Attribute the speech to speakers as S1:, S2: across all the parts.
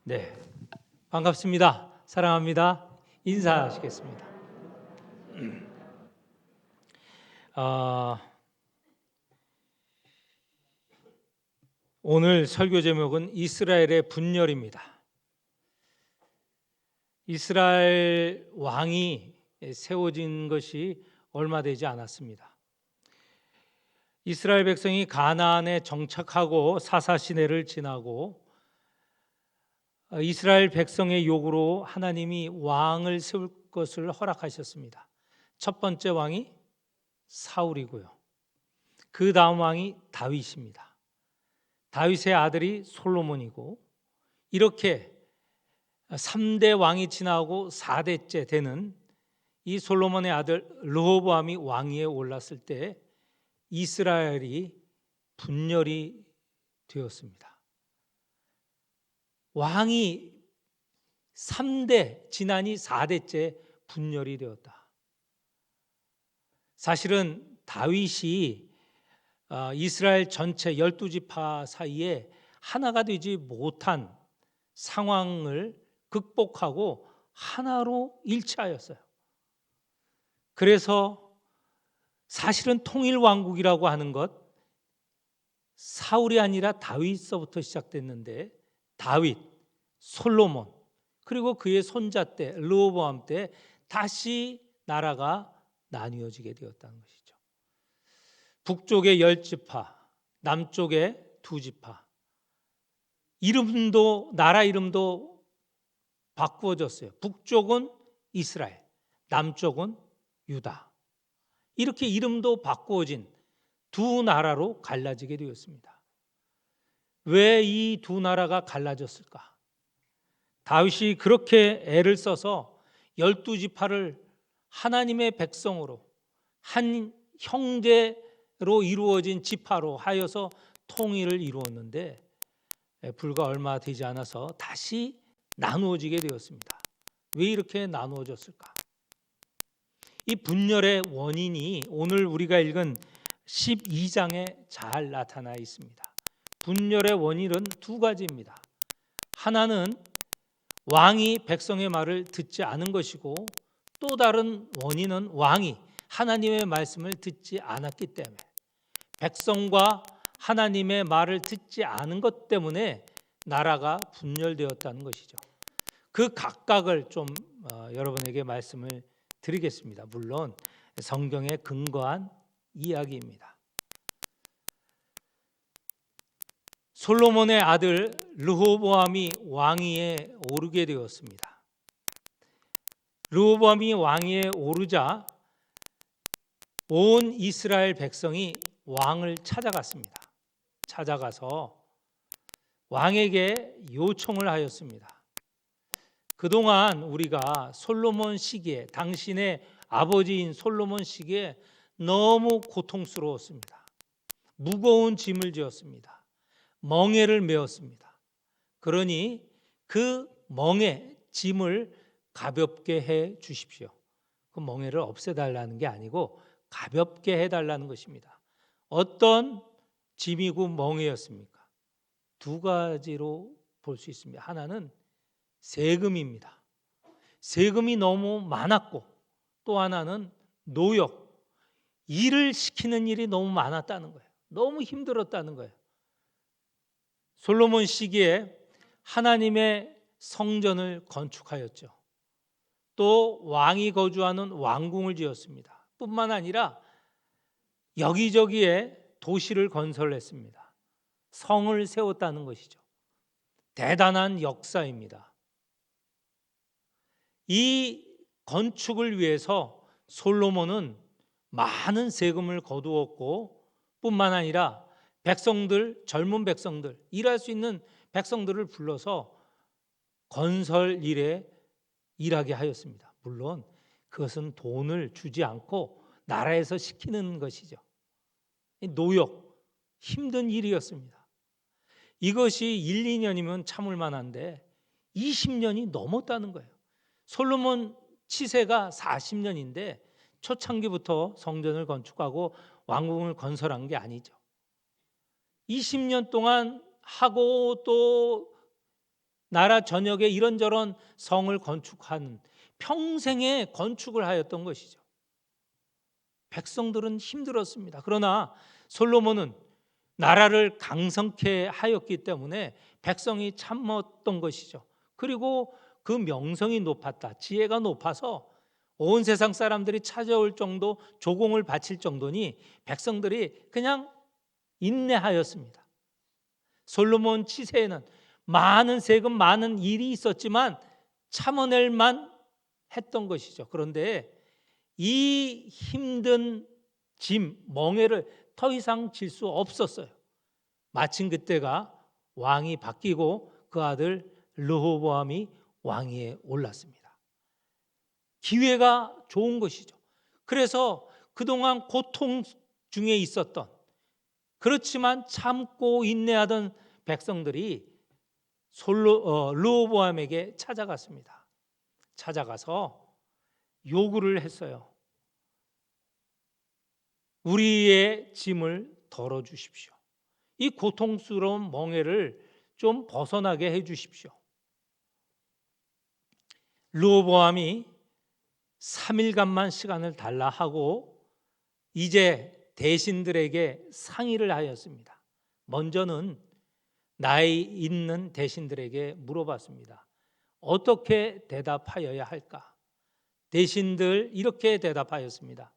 S1: 네, 반갑습니다. 사랑합니다. 인사하시겠습니다. 오늘 설교 제목은 이스라엘의 분열입니다. 이스라엘 왕이 세워진 것이 얼마 되지 않았습니다. 이스라엘 백성이 가나안에 정착하고 사사시내를 지나고 이스라엘 백성의 요구로 하나님이 왕을 세울 것을 허락하셨습니다. 첫 번째 왕이 사울이고요. 그 다음 왕이 다윗입니다. 다윗의 아들이 솔로몬이고, 이렇게 3대 왕이 지나고 4대째 되는 이 솔로몬의 아들 르호보암이 왕위에 올랐을 때 이스라엘이 분열이 되었습니다. 왕이 3대 지나니 4대째 분열이 되었다. 사실은 다윗이 이스라엘 전체 12지파 사이에 하나가 되지 못한 상황을 극복하고 하나로 일치하였어요. 그래서 사실은 통일왕국이라고 하는 것, 사울이 아니라 다윗서부터 시작됐는데, 다윗, 솔로몬, 그리고 그의 손자 때 르호보암 때 다시 나라가 나뉘어지게 되었다는 것이죠. 북쪽의 10지파, 남쪽의 2지파, 이름도 나라 이름도 바꾸어졌어요. 북쪽은 이스라엘, 남쪽은 유다. 이렇게 이름도 바꾸어진 두 나라로 갈라지게 되었습니다. 왜 이 두 나라가 갈라졌을까? 다윗이 그렇게 애를 써서 12지파를 하나님의 백성으로, 한 형제로 이루어진 지파로 하여서 통일을 이루었는데, 불과 얼마 되지 않아서 다시 나누어지게 되었습니다. 왜 이렇게 나누어졌을까? 이 분열의 원인이 오늘 우리가 읽은 12장에 잘 나타나 있습니다. 분열의 원인은 두 가지입니다. 하나는 왕이 백성의 말을 듣지 않은 것이고, 또 다른 원인은 왕이 하나님의 말씀을 듣지 않았기 때문에, 백성과 하나님의 말을 듣지 않은 것 때문에 나라가 분열되었다는 것이죠. 그 각각을 좀 여러분에게 말씀을 드리겠습니다. 물론 성경에 근거한 이야기입니다. 솔로몬의 아들 르호보암이 왕위에 오르게 되었습니다. 르호보암이 왕위에 오르자 온 이스라엘 백성이 왕을 찾아갔습니다. 찾아가서 왕에게 요청을 하였습니다. 그동안 우리가 솔로몬 시기에, 당신의 아버지인 솔로몬 시기에 너무 고통스러웠습니다. 무거운 짐을 지었습니다. 멍에를 메었습니다. 그러니 그 멍에 짐을 가볍게 해 주십시오. 그 멍에를 없애달라는 게 아니고 가볍게 해달라는 것입니다. 어떤 짐이고 멍에였습니까? 두 가지로 볼 수 있습니다. 하나는 세금입니다. 세금이 너무 많았고, 또 하나는 노역, 일을 시키는 일이 너무 많았다는 거예요. 너무 힘들었다는 거예요. 솔로몬 시기에 하나님의 성전을 건축하였죠. 또 왕이 거주하는 왕궁을 지었습니다. 뿐만 아니라 여기저기에 도시를 건설했습니다. 성을 세웠다는 것이죠. 대단한 역사입니다. 이 건축을 위해서 솔로몬은 많은 세금을 거두었고, 뿐만 아니라 백성들, 젊은 백성들, 일할 수 있는 백성들을 불러서 건설 일에 일하게 하였습니다. 물론 그것은 돈을 주지 않고 나라에서 시키는 것이죠. 노역, 힘든 일이었습니다. 이것이 1, 2년이면 참을 만한데 20년이 넘었다는 거예요. 솔로몬 치세가 40년인데 초창기부터 성전을 건축하고 왕궁을 건설한 게 아니죠. 20년 동안 하고 또 나라 전역에 이런저런 성을 건축하는 평생에 건축을 하였던 것이죠. 백성들은 힘들었습니다. 그러나 솔로몬은 나라를 강성케 하였기 때문에 백성이 참았던 것이죠. 그리고 그 명성이 높았다. 지혜가 높아서 온 세상 사람들이 찾아올 정도, 조공을 바칠 정도니 백성들이 그냥 인내하였습니다. 솔로몬 치세에는 많은 세금, 많은 일이 있었지만 참아낼 만 했던 것이죠. 그런데 이 힘든 짐, 멍에를 더 이상 질 수 없었어요. 마침 그때가 왕이 바뀌고 그 아들 르호보암이 왕위에 올랐습니다. 기회가 좋은 것이죠. 그래서 그동안 고통 중에 있었던, 그렇지만 참고 인내하던 백성들이 르호보암에게 찾아갔습니다. 찾아가서 요구를 했어요. 우리의 짐을 덜어주십시오. 이 고통스러운 멍에를 좀 벗어나게 해주십시오. 르호보암이 3일간만 시간을 달라 하고 이제 대신들에게 상의를 하였습니다. 먼저는 나이 있는 대신들에게 물어봤습니다. 어떻게 대답하여야 할까? 대신들 이렇게 대답하였습니다.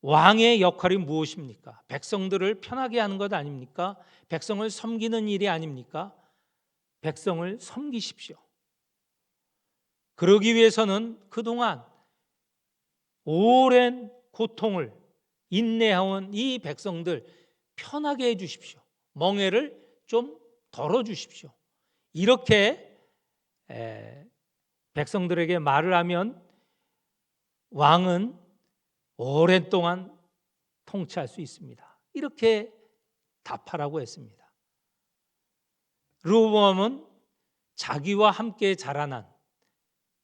S1: 왕의 역할이 무엇입니까? 백성들을 편하게 하는 것 아닙니까? 백성을 섬기는 일이 아닙니까? 백성을 섬기십시오. 그러기 위해서는 그동안 오랜 고통을 인내해온 이 백성들 편하게 해주십시오. 멍에를 좀 덜어주십시오. 이렇게 백성들에게 말을 하면 왕은 오랫동안 통치할 수 있습니다. 이렇게 답하라고 했습니다. 르호보암은 자기와 함께 자라난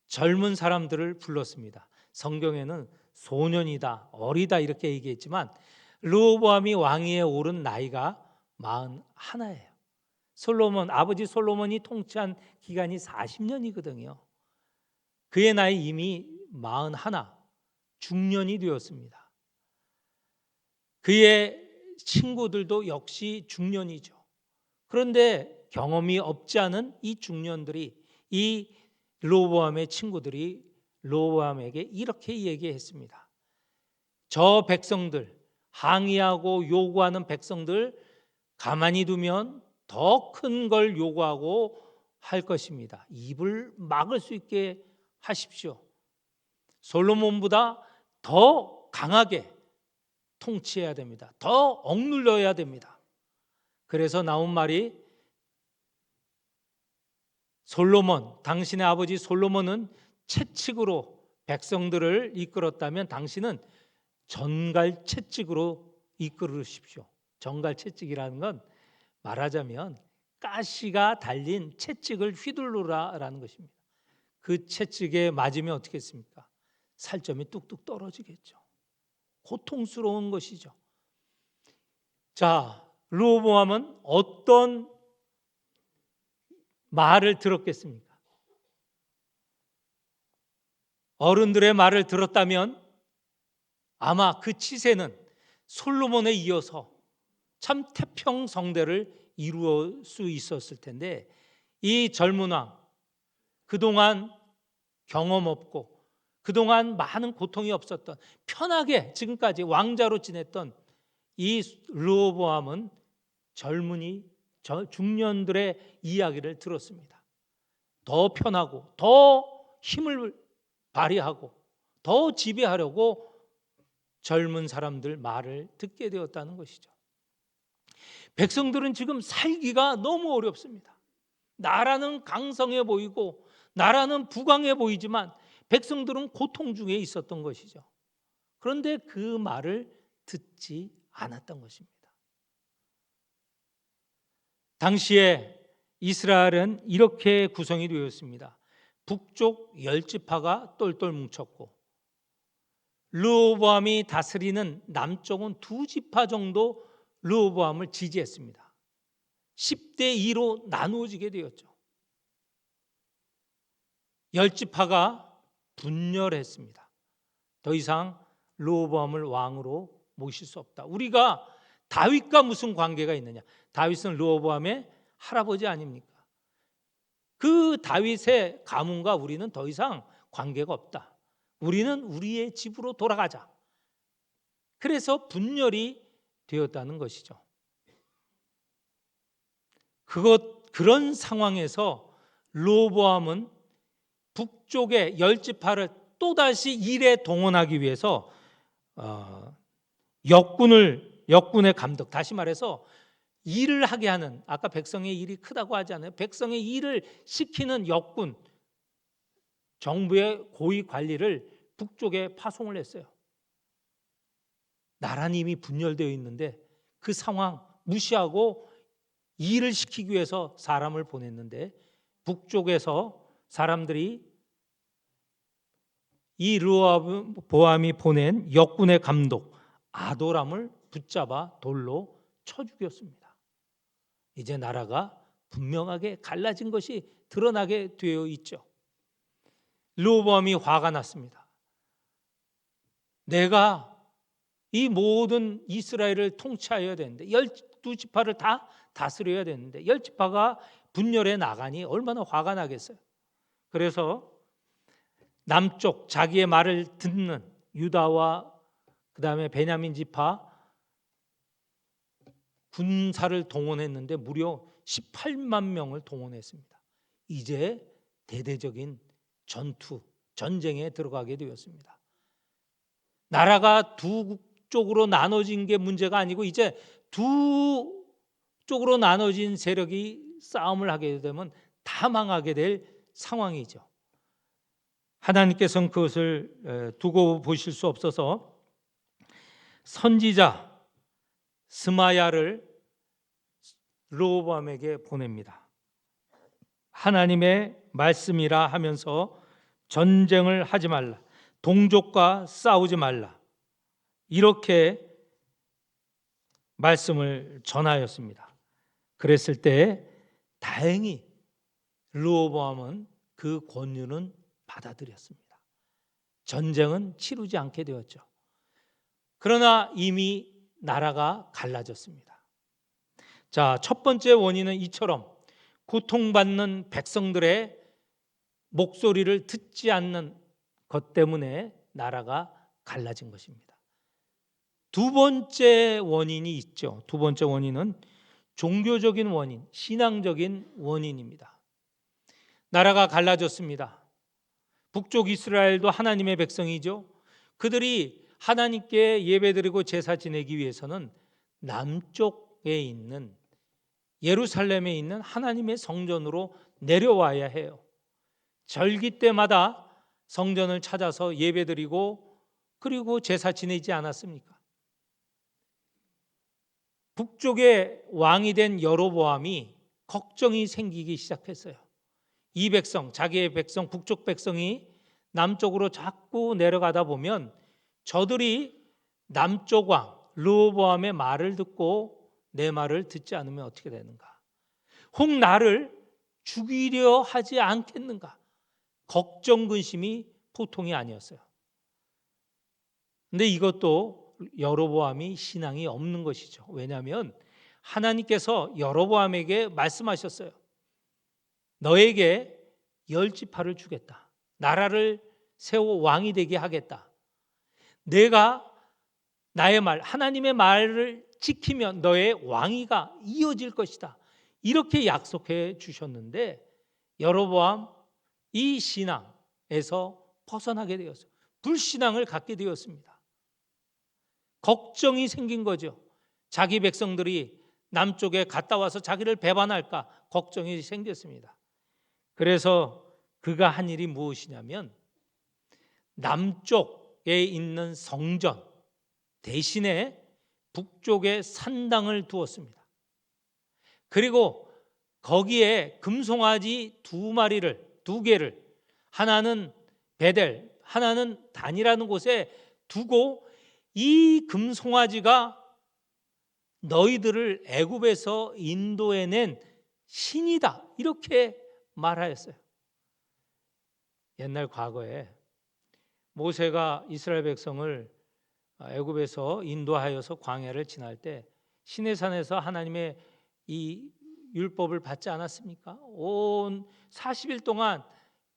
S1: 젊은 사람들을 불렀습니다. 성경에는 소년이다, 어리다 이렇게 얘기했지만 르호보암이 왕위에 오른 나이가 41예요. 아버지 솔로몬이 통치한 기간이 40년이거든요. 그의 나이 이미 41, 중년이 되었습니다. 그의 친구들도 역시 중년이죠. 그런데 경험이 없지 않은 이 중년들이, 이 르호보암의 친구들이 르호보암에게 이렇게 얘기했습니다. 저 백성들, 항의하고 요구하는 백성들 가만히 두면 더 큰 걸 요구하고 할 것입니다. 입을 막을 수 있게 하십시오. 솔로몬보다 더 강하게 통치해야 됩니다. 더 억눌러야 됩니다. 그래서 나온 말이, 당신의 아버지 솔로몬은 채찍으로 백성들을 이끌었다면 당신은 전갈 채찍으로 이끌으십시오. 전갈 채찍이라는 건 말하자면 가시가 달린 채찍을 휘둘러라라는 것입니다. 그 채찍에 맞으면 어떻게 했습니까? 살점이 뚝뚝 떨어지겠죠. 고통스러운 것이죠. 자, 르호보암은 어떤 말을 들었겠습니까? 어른들의 말을 들었다면 아마 그 치세는 솔로몬에 이어서 참 태평성대를 이루어 수 있었을 텐데, 이 젊은 왕, 그동안 경험 없고 그동안 많은 고통이 없었던, 편하게 지금까지 왕자로 지냈던 이 르호보암은 중년들의 이야기를 들었습니다. 더 편하고 더 힘을 발휘하고 더 지배하려고 젊은 사람들 말을 듣게 되었다는 것이죠. 백성들은 지금 살기가 너무 어렵습니다. 나라는 강성해 보이고 나라는 부강해 보이지만 백성들은 고통 중에 있었던 것이죠. 그런데 그 말을 듣지 않았던 것입니다. 당시에 이스라엘은 이렇게 구성이 되었습니다. 북쪽 10지파가 똘똘 뭉쳤고 르호보암이 다스리는 남쪽은 2지파 정도 르호보암을 지지했습니다. 10대 2로 나누어지게 되었죠. 열지파가 분열했습니다. 더 이상 르호보암을 왕으로 모실 수 없다. 우리가 다윗과 무슨 관계가 있느냐? 다윗은 르호보암의 할아버지 아닙니까? 그 다윗의 가문과 우리는 더 이상 관계가 없다. 우리는 우리의 집으로 돌아가자. 그래서 분열이 되었다는 것이죠. 그런 상황에서 르호보암은 북쪽의 열지파를 또다시 일에 동원하기 위해서 역군의 감독, 다시 말해서 일을 하게 하는, 아까 백성의 일이 크다고 하지 않아요? 백성의 일을 시키는 역군, 정부의 고위 관리를 북쪽에 파송을 했어요. 나라는 이미 분열되어 있는데 그 상황 무시하고 일을 시키기 위해서 사람을 보냈는데, 북쪽에서 사람들이 이 르호보암이 보낸 역군의 감독 아도람을 붙잡아 돌로 쳐 죽였습니다. 이제 나라가 분명하게 갈라진 것이 드러나게 되어 있죠. 르호보암이 화가 났습니다. 내가 이 모든 이스라엘을 통치하여야 되는데, 12지파를 다 다스려야 되는데 10지파가 분열해 나가니 얼마나 화가 나겠어요. 그래서 남쪽 자기의 말을 듣는 유다와 그다음에 베냐민 지파 군사를 동원했는데 무려 18만 명을 동원했습니다. 이제 대대적인 전쟁에 들어가게 되었습니다. 나라가 두 쪽으로 나눠진 게 문제가 아니고 이제 두 쪽으로 나눠진 세력이 싸움을 하게 되면 다 망하게 될 상황이죠. 하나님께서는 그것을 두고 보실 수 없어서 선지자 스마야를 르호보암에게 보냅니다. 하나님의 말씀이라 하면서 전쟁을 하지 말라, 동족과 싸우지 말라, 이렇게 말씀을 전하였습니다. 그랬을 때 다행히 르호보암은 그 권유는 받아들였습니다. 전쟁은 치르지 않게 되었죠. 그러나 이미 나라가 갈라졌습니다. 자, 첫 번째 원인은 이처럼 고통받는 백성들의 목소리를 듣지 않는 것 때문에 나라가 갈라진 것입니다. 두 번째 원인이 있죠. 두 번째 원인은 종교적인 원인, 신앙적인 원인입니다. 나라가 갈라졌습니다. 북쪽 이스라엘도 하나님의 백성이죠. 그들이 하나님께 예배드리고 제사 지내기 위해서는 남쪽에 있는 예루살렘에 있는 하나님의 성전으로 내려와야 해요. 절기 때마다 성전을 찾아서 예배드리고 그리고 제사 지내지 않았습니까? 북쪽의 왕이 된 여로보암이 걱정이 생기기 시작했어요. 이 백성, 자기의 백성, 북쪽 백성이 남쪽으로 자꾸 내려가다 보면 저들이 남쪽 왕 르호보암의 말을 듣고 내 말을 듣지 않으면 어떻게 되는가? 혹 나를 죽이려 하지 않겠는가? 걱정 근심이 보통이 아니었어요. 근데 이것도 여로보암이 신앙이 없는 것이죠. 왜냐하면 하나님께서 여로보암에게 말씀하셨어요. 너에게 10지파를 주겠다. 나라를 세워 왕이 되게 하겠다. 내가 나의 말, 하나님의 말을 지키면 너의 왕위가 이어질 것이다. 이렇게 약속해 주셨는데 여로보암 이 신앙에서 벗어나게 되었어요. 불신앙을 갖게 되었습니다. 걱정이 생긴 거죠. 자기 백성들이 남쪽에 갔다 와서 자기를 배반할까 걱정이 생겼습니다. 그래서 그가 한 일이 무엇이냐면 남쪽에 있는 성전 대신에 북쪽에 산당을 두었습니다. 그리고 거기에 금송아지 2개를 하나는 베델, 하나는 단이라는 곳에 두고 이 금송아지가 너희들을 애굽에서 인도해낸 신이다 이렇게 말하였어요. 옛날 과거에 모세가 이스라엘 백성을 애굽에서 인도하여서 광야를 지날 때 시내산에서 하나님의 이 율법을 받지 않았습니까? 온 40일 동안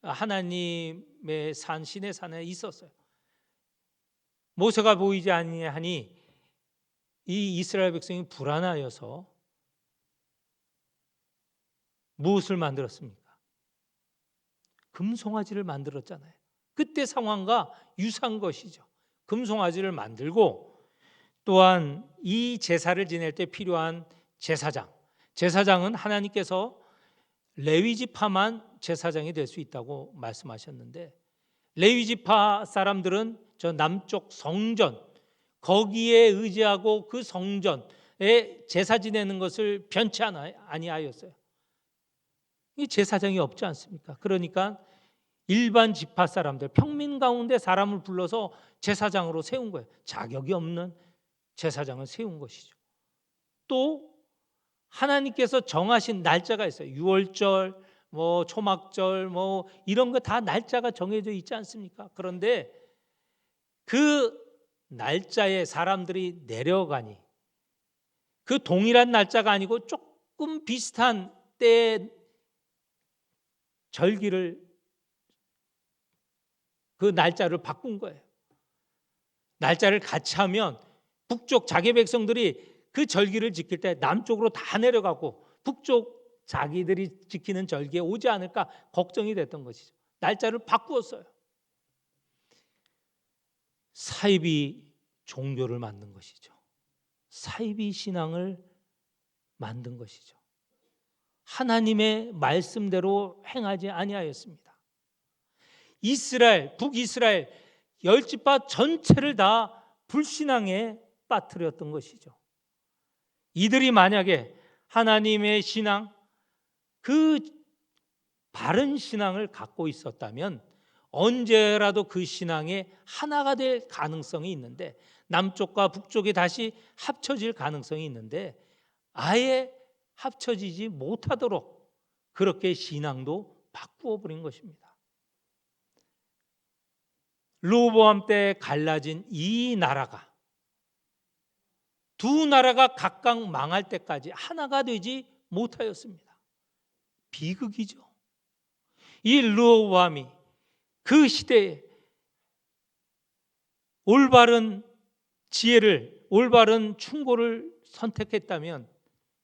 S1: 하나님의 산 시내산에 있었어요. 모세가 보이지 아니하니 이 이스라엘 백성이 불안하여서 무엇을 만들었습니까? 금송아지를 만들었잖아요. 그때 상황과 유사한 것이죠. 금송아지를 만들고 또한 이 제사를 지낼 때 필요한 제사장은 하나님께서 레위 지파만 제사장이 될 수 있다고 말씀하셨는데, 레위 지파 사람들은 저 남쪽 성전 거기에 의지하고 그 성전에 제사 지내는 것을 변치 아니하였어요. 이 제사장이 없지 않습니까? 그러니까 일반 지파 사람들, 평민 가운데 사람을 불러서 제사장으로 세운 거예요. 자격이 없는 제사장을 세운 것이죠. 또 하나님께서 정하신 날짜가 있어요. 유월절, 초막절, 이런 거 다 날짜가 정해져 있지 않습니까? 그런데 그 날짜에 사람들이 내려가니 그 동일한 날짜가 아니고 조금 비슷한 때에 절기를, 그 날짜를 바꾼 거예요. 날짜를 같이 하면 북쪽 자기 백성들이 그 절기를 지킬 때 남쪽으로 다 내려가고 북쪽 자기들이 지키는 절기에 오지 않을까 걱정이 됐던 것이죠. 날짜를 바꾸었어요. 사이비 종교를 만든 것이죠. 사이비 신앙을 만든 것이죠. 하나님의 말씀대로 행하지 아니하였습니다. 북이스라엘 10지파 전체를 다 불신앙에 빠뜨렸던 것이죠. 이들이 만약에 하나님의 신앙, 그 바른 신앙을 갖고 있었다면 언제라도 그 신앙에 하나가 될 가능성이 있는데, 남쪽과 북쪽이 다시 합쳐질 가능성이 있는데 아예 합쳐지지 못하도록 그렇게 신앙도 바꾸어 버린 것입니다. 르호보암 때 갈라진 이 나라가, 두 나라가 각각 망할 때까지 하나가 되지 못하였습니다. 비극이죠. 이 르호보암이 그 시대에 올바른 지혜를, 올바른 충고를 선택했다면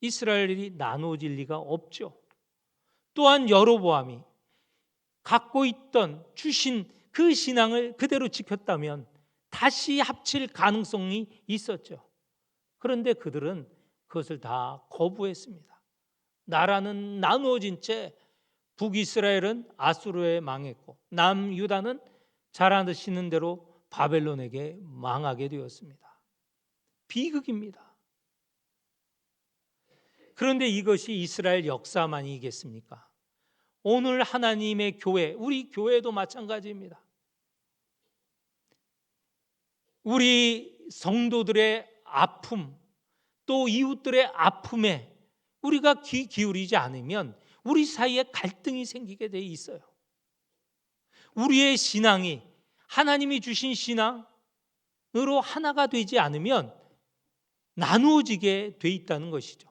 S1: 이스라엘이 나누어질 리가 없죠. 또한 여로보암이 갖고 있던 주신 그 신앙을 그대로 지켰다면 다시 합칠 가능성이 있었죠. 그런데 그들은 그것을 다 거부했습니다. 나라는 나누어진 채 북이스라엘은 아수르에 망했고 남유다는 잘 아시는 대로 바벨론에게 망하게 되었습니다. 비극입니다. 그런데 이것이 이스라엘 역사만이겠습니까? 오늘 하나님의 교회, 우리 교회도 마찬가지입니다. 우리 성도들의 아픔, 또 이웃들의 아픔에 우리가 귀 기울이지 않으면 우리 사이에 갈등이 생기게 돼 있어요. 우리의 신앙이 하나님이 주신 신앙으로 하나가 되지 않으면 나누어지게 돼 있다는 것이죠.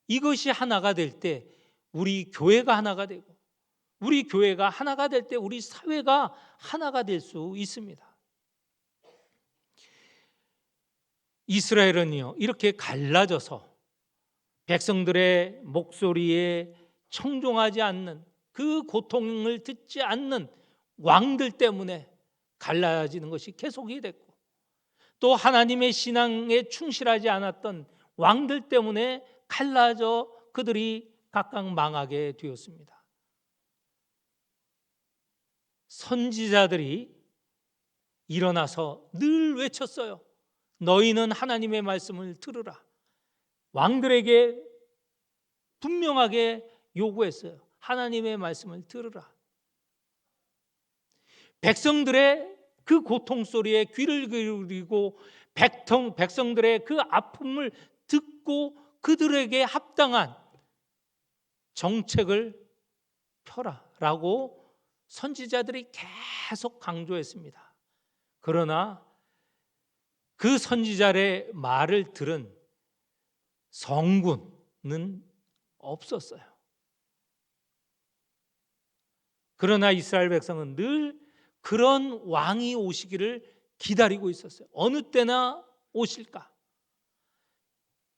S1: 이것이 하나가 될 때 우리 교회가 하나가 되고, 우리 교회가 하나가 될 때 우리 사회가 하나가 될 수 있습니다. 이스라엘은요, 이렇게 갈라져서 백성들의 목소리에 청종하지 않는, 그 고통을 듣지 않는 왕들 때문에 갈라지는 것이 계속이 됐고, 또 하나님의 신앙에 충실하지 않았던 왕들 때문에 갈라져 그들이 각각 망하게 되었습니다. 선지자들이 일어나서 늘 외쳤어요. 너희는 하나님의 말씀을 들으라. 왕들에게 분명하게 요구했어요. 하나님의 말씀을 들으라. 백성들의 그 고통 소리에 귀를 기울이고 백성들의 그 아픔을 듣고 그들에게 합당한 정책을 펴라라고 선지자들이 계속 강조했습니다. 그러나 그 선지자의 말을 들은 성군은 없었어요. 그러나 이스라엘 백성은 늘 그런 왕이 오시기를 기다리고 있었어요. 어느 때나 오실까?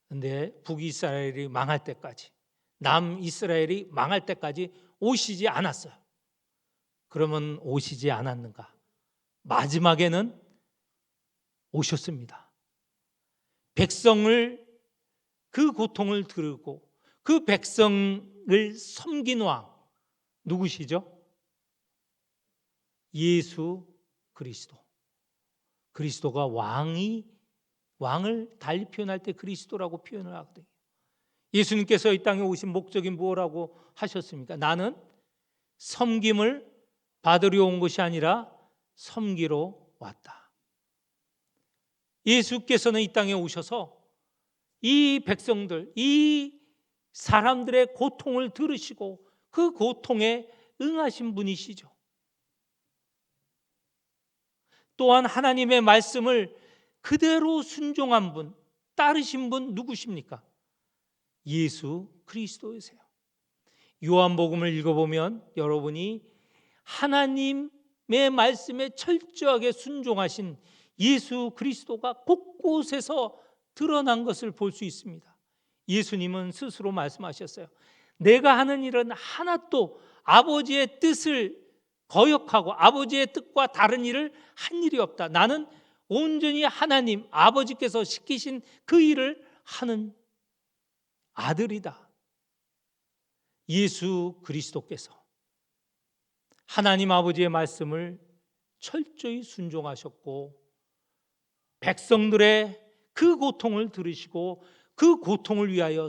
S1: 근데 북이스라엘이 망할 때까지, 남이스라엘이 망할 때까지 오시지 않았어요. 그러면 오시지 않았는가? 마지막에는 오셨습니다. 백성을, 그 고통을 들고 그 백성을 섬긴 왕 누구시죠? 예수 그리스도. 그리스도가 왕을 달리 표현할 때 그리스도라고 표현을 하거든요. 예수님께서 이 땅에 오신 목적이 뭐라고 하셨습니까? 나는 섬김을 받으려 온 것이 아니라 섬기러 왔다. 예수께서는 이 땅에 오셔서 이 백성들, 이 사람들의 고통을 들으시고 그 고통에 응하신 분이시죠. 또한 하나님의 말씀을 그대로 순종한 분, 따르신 분 누구십니까? 예수 그리스도이세요. 요한복음을 읽어보면 여러분이 하나님의 말씀에 철저하게 순종하신 예수 그리스도가 곳곳에서 드러난 것을 볼 수 있습니다. 예수님은 스스로 말씀하셨어요. 내가 하는 일은 하나도 아버지의 뜻을 거역하고 아버지의 뜻과 다른 일을 한 일이 없다. 나는 온전히 하나님 아버지께서 시키신 그 일을 하는 아들이다. 예수 그리스도께서 하나님 아버지의 말씀을 철저히 순종하셨고 백성들의 그 고통을 들으시고 그 고통을 위하여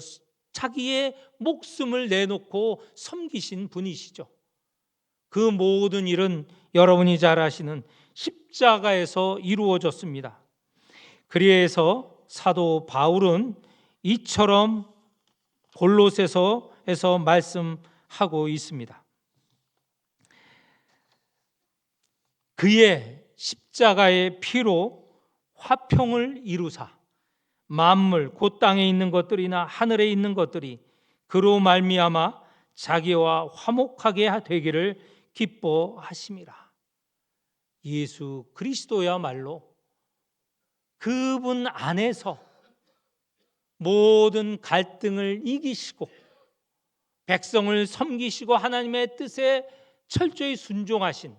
S1: 자기의 목숨을 내놓고 섬기신 분이시죠. 그 모든 일은 여러분이 잘 아시는 십자가에서 이루어졌습니다. 그래서 사도 바울은 이처럼 골로새서에서 말씀하고 있습니다. 그의 십자가의 피로 화평을 이루사 만물 곧 땅에 있는 것들이나 하늘에 있는 것들이 그로 말미암아 자기와 화목하게 되기를 기뻐하심이라. 예수 그리스도야말로 그분 안에서 모든 갈등을 이기시고 백성을 섬기시고 하나님의 뜻에 철저히 순종하신,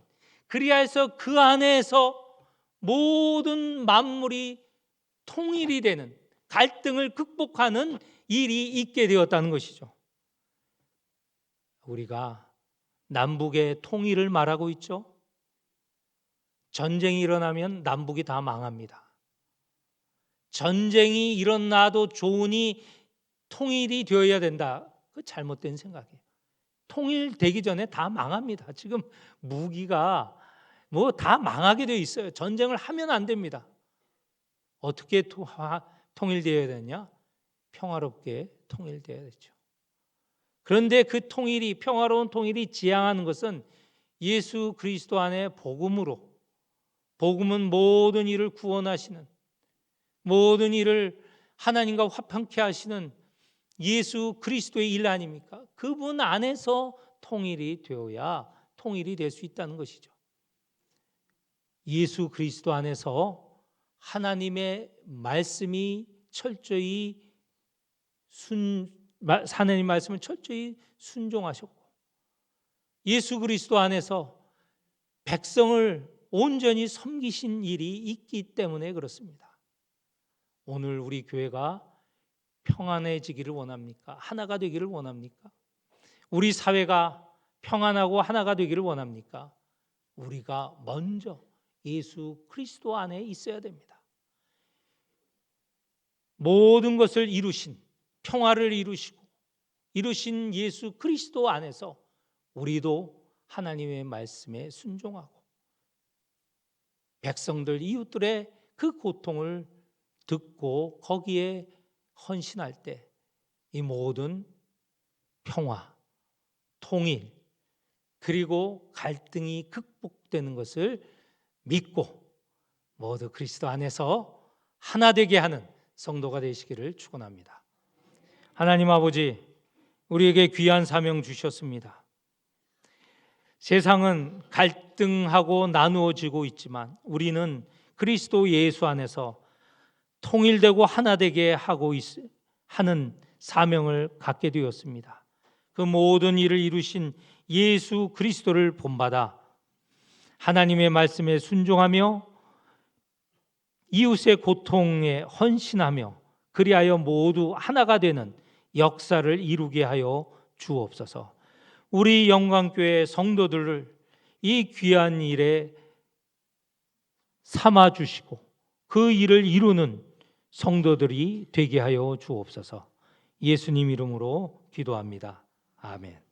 S1: 그리하여서 그 안에서 모든 만물이 통일이 되는, 갈등을 극복하는 일이 있게 되었다는 것이죠. 우리가 남북의 통일을 말하고 있죠. 전쟁이 일어나면 남북이 다 망합니다. 전쟁이 일어나도 좋으니 통일이 되어야 된다. 그 잘못된 생각이에요. 통일되기 전에 다 망합니다. 지금 무기가 뭐 다 망하게 되어 있어요. 전쟁을 하면 안 됩니다. 어떻게 통일되어야 되냐? 평화롭게 통일되어야 되죠. 그런데 그 통일이, 평화로운 통일이 지향하는 것은 예수 그리스도 안에 복음으로, 복음은 모든 일을 구원하시는, 모든 일을 하나님과 화평케 하시는 예수 그리스도의 일 아닙니까? 그분 안에서 통일이 되어야 통일이 될 수 있다는 것이죠. 예수 그리스도 안에서 하나님의 말씀이 철저히 하나님 말씀을 철저히 순종하셨고 예수 그리스도 안에서 백성을 온전히 섬기신 일이 있기 때문에 그렇습니다. 오늘 우리 교회가 평안해지기를 원합니까? 하나가 되기를 원합니까? 우리 사회가 평안하고 하나가 되기를 원합니까? 우리가 먼저 예수 그리스도 안에 있어야 됩니다. 모든 것을 이루신, 평화를 이루신 예수 그리스도 안에서 우리도 하나님의 말씀에 순종하고 백성들, 이웃들의 그 고통을 듣고 거기에 헌신할 때 이 모든 평화, 통일, 그리고 갈등이 극복되는 것을 믿고 모두 그리스도 안에서 하나 되게 하는 성도가 되시기를 축원합니다. 하나님 아버지, 우리에게 귀한 사명 주셨습니다. 세상은 갈등하고 나누어지고 있지만 우리는 그리스도 예수 안에서 통일되고 하나 되게 하는 사명을 갖게 되었습니다. 그 모든 일을 이루신 예수 그리스도를 본받아 하나님의 말씀에 순종하며 이웃의 고통에 헌신하며 그리하여 모두 하나가 되는 역사를 이루게 하여 주옵소서. 우리 영광교회 성도들을 이 귀한 일에 삼아 주시고 그 일을 이루는 성도들이 되게 하여 주옵소서. 예수님 이름으로 기도합니다. 아멘.